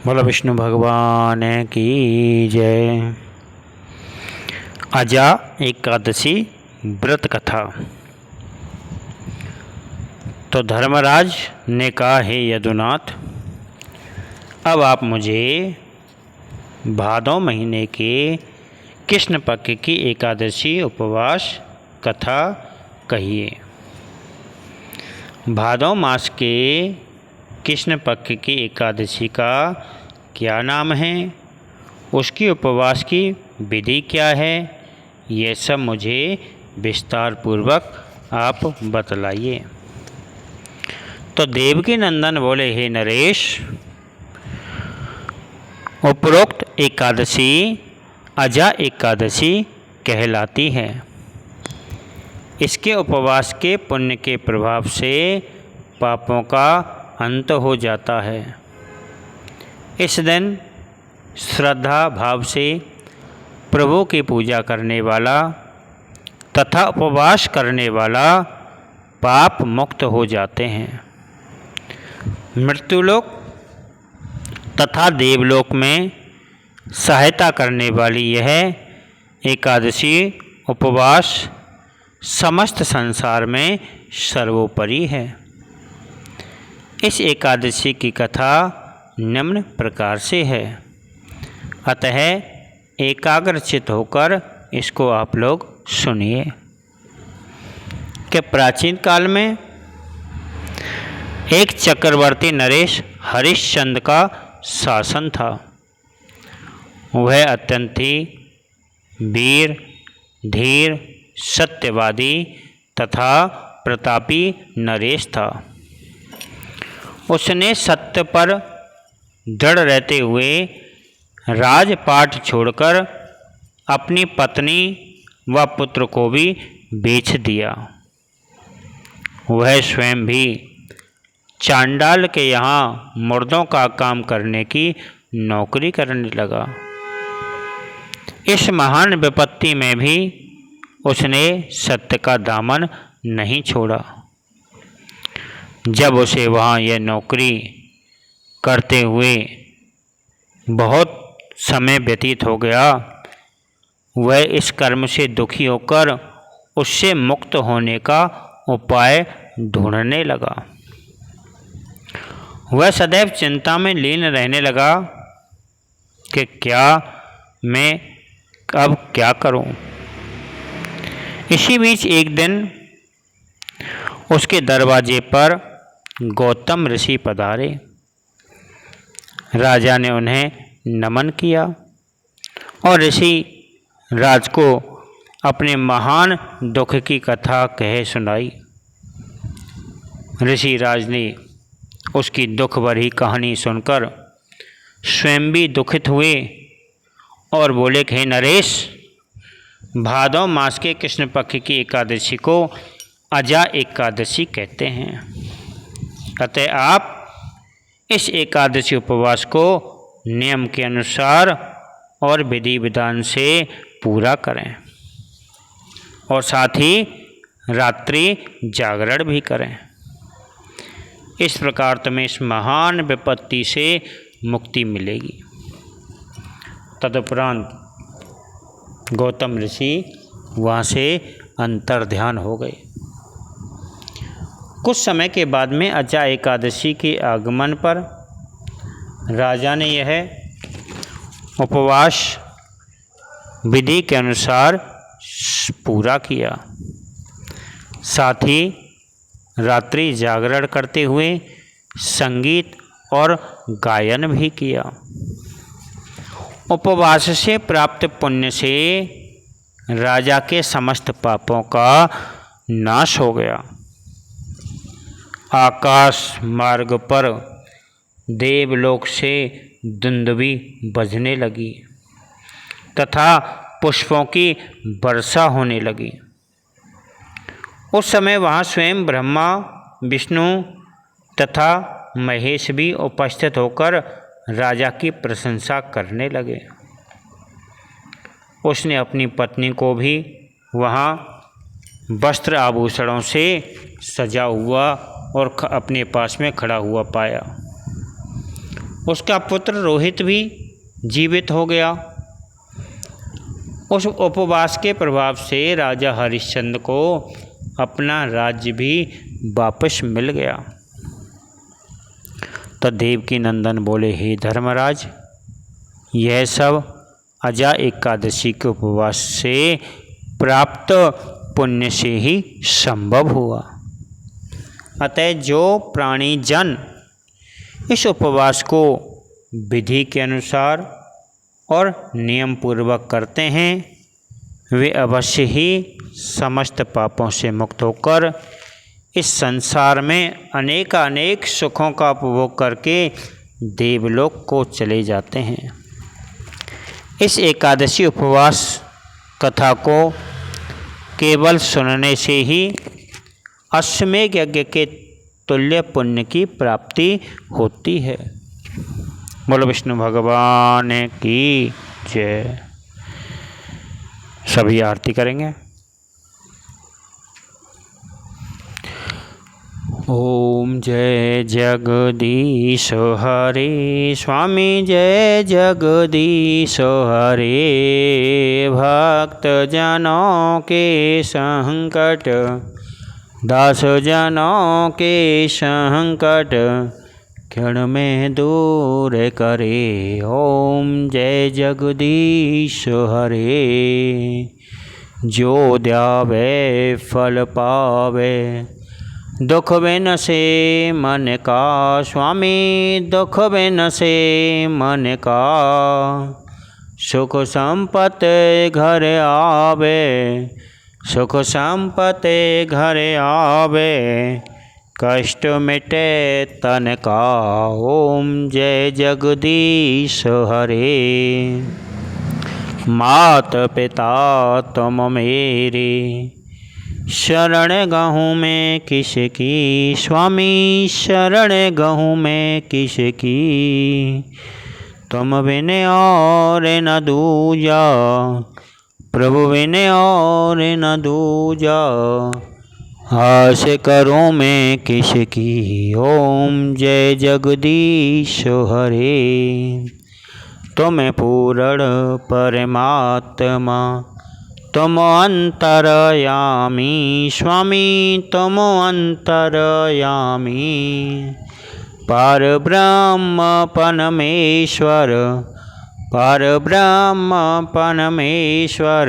बोलो विष्णु भगवान की जय। अजा एकादशी व्रत कथा। तो धर्मराज ने कहा, हे यदुनाथ, अब आप मुझे भादों महीने के कृष्ण पक्ष की एकादशी उपवास कथा कहिए। भादों मास के कृष्ण पक्ष की एकादशी का क्या नाम है, उसकी उपवास की विधि क्या है, ये सब मुझे विस्तार पूर्वक आप बतलाइए। तो देवकी नंदन बोले, हे नरेश, उपरोक्त एकादशी अजा एकादशी कहलाती है। इसके उपवास के पुण्य के प्रभाव से पापों का अंत हो जाता है। इस दिन श्रद्धा भाव से प्रभु की पूजा करने वाला तथा उपवास करने वाला पाप मुक्त हो जाते हैं। मृत्युलोक तथा देवलोक में सहायता करने वाली यह एकादशी उपवास समस्त संसार में सर्वोपरि है। इस एकादशी की कथा निम्न प्रकार से है, अतः एकाग्रचित होकर इसको आप लोग सुनिए। कि प्राचीन काल में एक चक्रवर्ती नरेश हरिश्चंद्र का शासन था। वह अत्यंत ही वीर, धीर, सत्यवादी तथा प्रतापी नरेश था। उसने सत्य पर दृढ़ रहते हुए राजपाट छोड़कर अपनी पत्नी व पुत्र को भी बेच दिया। वह स्वयं भी चांडाल के यहाँ मुर्दों का काम करने की नौकरी करने लगा। इस महान विपत्ति में भी उसने सत्य का दामन नहीं छोड़ा। जब उसे वहाँ यह नौकरी करते हुए बहुत समय व्यतीत हो गया, वह इस कर्म से दुखी होकर उससे मुक्त होने का उपाय ढूंढने लगा। वह सदैव चिंता में लीन रहने लगा कि मैं अब क्या करूं। इसी बीच एक दिन उसके दरवाजे पर गौतम ऋषि पधारे। राजा ने उन्हें नमन किया और ऋषि राज को अपने महान दुख की कथा कह सुनाई। ऋषि राज ने उसकी दुख भरी कहानी सुनकर स्वयं भी दुखित हुए और बोले कि हे नरेश, भादों मास के कृष्ण पक्ष की एकादशी को अजा एकादशी कहते हैं। अतः आप इस एकादशी उपवास को नियम के अनुसार और विधि विधान से पूरा करें और साथ ही रात्रि जागरण भी करें। इस प्रकार तुम्हें इस महान विपत्ति से मुक्ति मिलेगी। तदुपरांत गौतम ऋषि वहाँ से अंतर्ध्यान हो गए। कुछ समय के बाद में अजा एकादशी के आगमन पर राजा ने यह उपवास विधि के अनुसार पूरा किया। साथ ही रात्रि जागरण करते हुए संगीत और गायन भी किया। उपवास से प्राप्त पुण्य से राजा के समस्त पापों का नाश हो गया। आकाश मार्ग पर देवलोक से दुंदुभी बजने लगी तथा पुष्पों की वर्षा होने लगी। उस समय वहाँ स्वयं ब्रह्मा, विष्णु तथा महेश भी उपस्थित होकर राजा की प्रशंसा करने लगे। उसने अपनी पत्नी को भी वहाँ वस्त्र आभूषणों से सजा हुआ और अपने पास में खड़ा हुआ पाया। उसका पुत्र रोहित भी जीवित हो गया। उस उपवास के प्रभाव से राजा हरिश्चंद्र को अपना राज्य भी वापस मिल गया। तो देवकी नंदन बोले, हे धर्मराज, यह सब अजा एकादशी के उपवास से प्राप्त पुण्य से ही संभव हुआ। अतः जो प्राणी जन इस उपवास को विधि के अनुसार और नियम पूर्वक करते हैं, वे अवश्य ही समस्त पापों से मुक्त होकर इस संसार में अनेक सुखों का उपभोग करके देवलोक को चले जाते हैं। इस एकादशी उपवास कथा को केवल सुनने से ही अश्वमेध यज्ञ के तुल्य पुण्य की प्राप्ति होती है। बोलो विष्णु भगवान की जय। सभी आरती करेंगे। ओम जय जगदीश हरे, स्वामी जय जगदीश हरे। भक्त जनों के संकट, दास जनों के संकट क्षण में दूर करे। ओम जय जगदीश हरे। जो ध्यावे फल पावे, दुख बिन से मन का। स्वामी दुख बिन से मन का। सुख संपत्ति घर आवे, सुख संपत्ति घर आवे। कष्ट मिटे तन का। ओम जय जगदीश हरे। मात पिता तुम मेरे, शरण गहूँ मैं किसकी। स्वामी शरण गहूँ मैं किसकी। तुम बिन और न दूजा, प्रभु बिन और न दूजा। आस करूँ मैं किसकी। ओम जय जगदीश हरे। तुम पूर्ण परमात्मा, तुम अंतरयामी। स्वामी तुम अंतरयामी। पार ब्रह्म परमेश्वर, पार ब्रह्म परमेश्वर।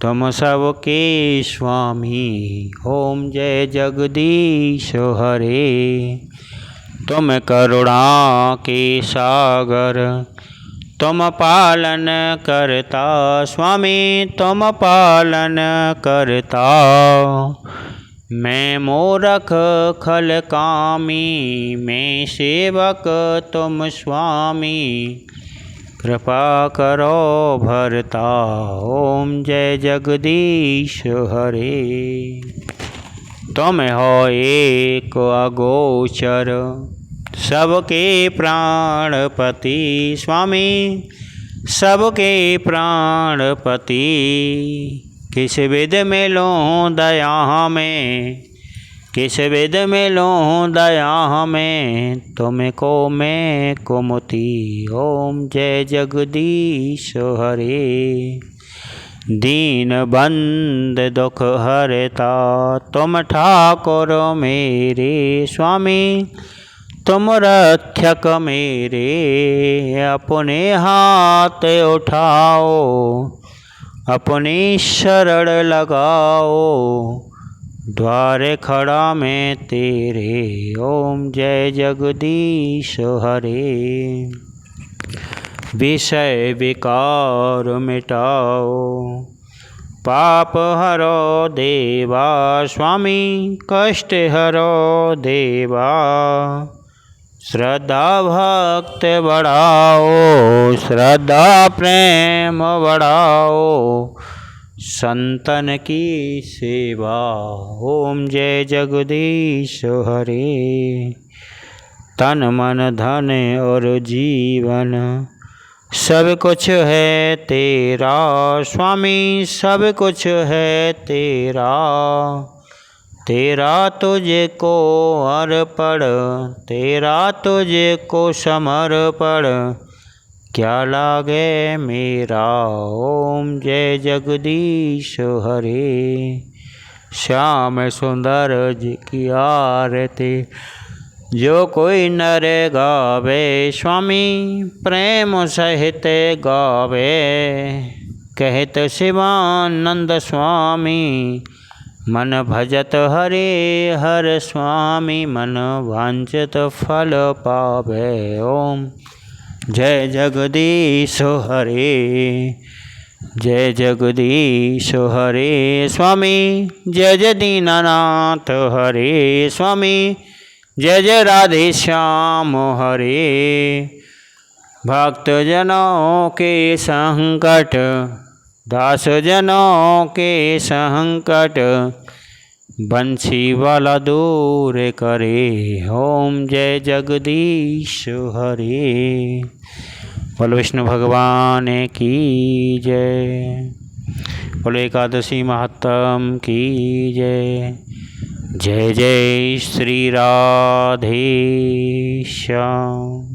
तुम सबके स्वामी। ओम जय जगदीश हरे। तुम करुणा के सागर, तुम पालन करता। स्वामी तुम पालन करता। मैं मूर्ख खल कामी, मैं सेवक तुम स्वामी। कृपा करो भरता। ओम जय जगदीश हरे। तुम हो एक अगोचर, सबके प्राणपति। स्वामी सबके प्राणपति। किस विध में लूँ दया में, किस विध में लूँ दया में। तुमको मैं कुमति। ओम जय जगदीश हरे। दीन बंद दुख हरता, तुम ठाकुर मेरे। स्वामी तुम रक्षक मेरे। अपने हाथ उठाओ, अपनी शरण लगाओ। द्वार खड़ा मैं तेरे। ओम जय जगदीश हरे। विषय विकार मिटाओ, पाप हरो देवा। स्वामी कष्ट हरो देवा। श्रद्धा भक्त बढ़ाओ, श्रद्धा प्रेम बढ़ाओ। संतन की सेवा। ओम जय जगदीश हरे। तन मन धन और जीवन, सब कुछ है तेरा। स्वामी सब कुछ है तेरा। तेरा तुझे को अर्पण, तेरा तुझे को समर्पण, क्या लागे मेरा। ओम जय जगदीश हरे। श्याम सुंदर जी की आरती जो कोई नर गावे, स्वामी प्रेम सहित गावे। कहत शिवानंद स्वामी मन भजत हरे हर स्वामी, मन वांछित फल पावे। ओम जय जगदीश हरे, जय जगदीश हरे। स्वामी जय जय दीनानाथ हरे, स्वामी जय जय राधे श्याम हरे। भक्त जनों के संकट, दास जनों के संकट, बंसी वाला दूर करे। ओम जय जगदीश हरे। बोलो विष्णु भगवान की जय। बोलो एकादशी महात्म की जय। जय जय श्री राधे श्याम।